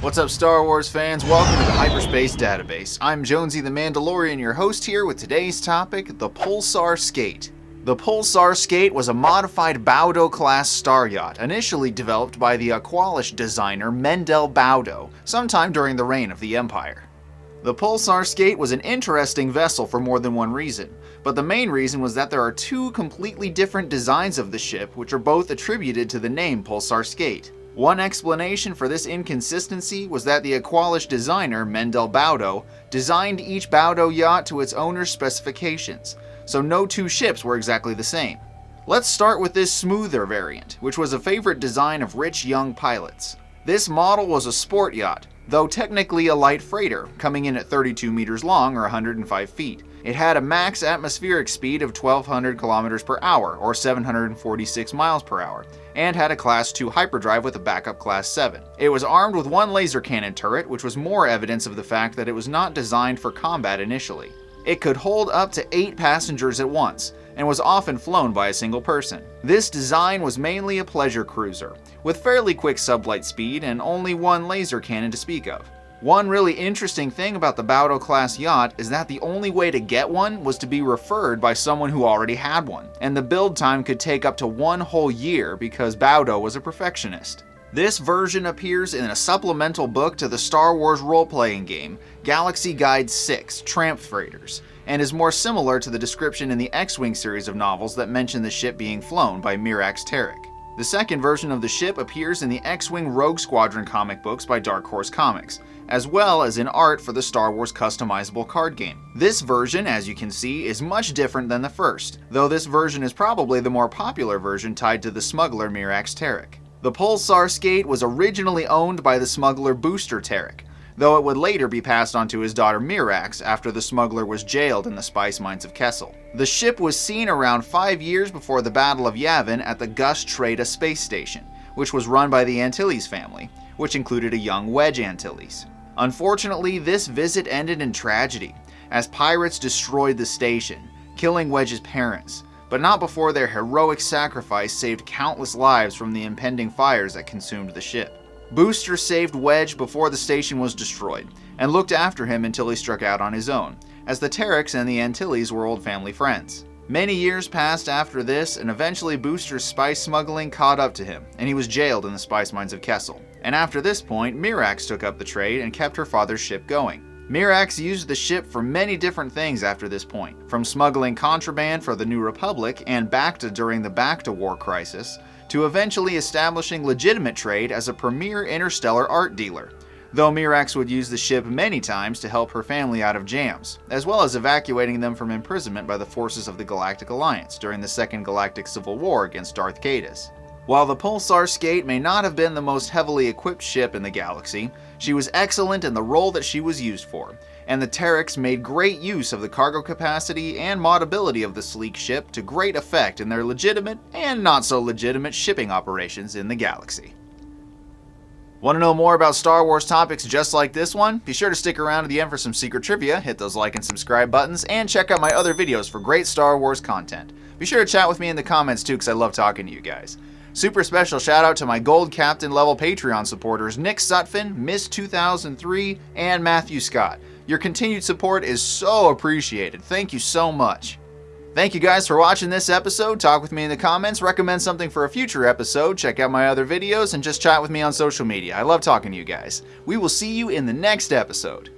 What's up, Star Wars fans? Welcome to the Hyperspace Database. I'm Jonesy the Mandalorian, your host here with today's topic, the Pulsar Skate. The Pulsar Skate was a modified Baudo-class star yacht, initially developed by the Aqualish designer Mendel Baudo, sometime during the reign of the Empire. The Pulsar Skate was an interesting vessel for more than one reason, but the main reason was that there are two completely different designs of the ship which are both attributed to the name Pulsar Skate. One explanation for this inconsistency was that the Aqualish designer, Mendel Baudo, designed each Baudo yacht to its owner's specifications, so no two ships were exactly the same. Let's start with this smoother variant, which was a favorite design of rich young pilots. This model was a sport yacht, though technically a light freighter, coming in at 32 meters long or 105 feet. It had a max atmospheric speed of 1,200 kilometers per hour or 746 miles per hour, and had a Class 2 hyperdrive with a backup Class 7. It was armed with one laser cannon turret, which was more evidence of the fact that it was not designed for combat initially. It could hold up to 8 passengers at once, and was often flown by a single person. This design was mainly a pleasure cruiser, with fairly quick sublight speed and only one laser cannon to speak of. One really interesting thing about the Baudo class yacht is that the only way to get one was to be referred by someone who already had one, and the build time could take up to 1 whole year because Baudo was a perfectionist. This version appears in a supplemental book to the Star Wars role-playing game, Galaxy Guide 6: Tramp Freighters, and is more similar to the description in the X-Wing series of novels that mention the ship being flown by Mirax Terrik. The second version of the ship appears in the X-Wing Rogue Squadron comic books by Dark Horse Comics, as well as in art for the Star Wars customizable card game. This version, as you can see, is much different than the first, though this version is probably the more popular version tied to the smuggler Mirax Terrik. The Pulsar Skate was originally owned by the smuggler Booster Terrik, though it would later be passed on to his daughter Mirax after the smuggler was jailed in the spice mines of Kessel. The ship was seen around 5 years before the Battle of Yavin at the Gus Treda space station, which was run by the Antilles family, which included a young Wedge Antilles. Unfortunately, this visit ended in tragedy, as pirates destroyed the station, killing Wedge's parents, but not before their heroic sacrifice saved countless lives from the impending fires that consumed the ship. Booster saved Wedge before the station was destroyed, and looked after him until he struck out on his own, as the Terriks and the Antilles were old family friends. Many years passed after this, and eventually Booster's spice smuggling caught up to him, and he was jailed in the spice mines of Kessel. And after this point, Mirax took up the trade and kept her father's ship going. Mirax used the ship for many different things after this point, from smuggling contraband for the New Republic and Bacta during the Bacta War crisis, to eventually establishing legitimate trade as a premier interstellar art dealer, though Mirax would use the ship many times to help her family out of jams, as well as evacuating them from imprisonment by the forces of the Galactic Alliance during the Second Galactic Civil War against Darth Caedus. While the Pulsar Skate may not have been the most heavily equipped ship in the galaxy, she was excellent in the role that she was used for, and the Terriks made great use of the cargo capacity and modability of the sleek ship to great effect in their legitimate and not so legitimate shipping operations in the galaxy. Want to know more about Star Wars topics just like this one? Be sure to stick around to the end for some secret trivia, hit those like and subscribe buttons, and check out my other videos for great Star Wars content. Be sure to chat with me in the comments too, because I love talking to you guys. Super special shout out to my Gold Captain level Patreon supporters Nick Sutphin, Miss 2003, and Matthew Scott. Your continued support is so appreciated. Thank you so much. Thank you guys for watching this episode. Talk with me in the comments, recommend something for a future episode, check out my other videos, and just chat with me on social media. I love talking to you guys. We will see you in the next episode.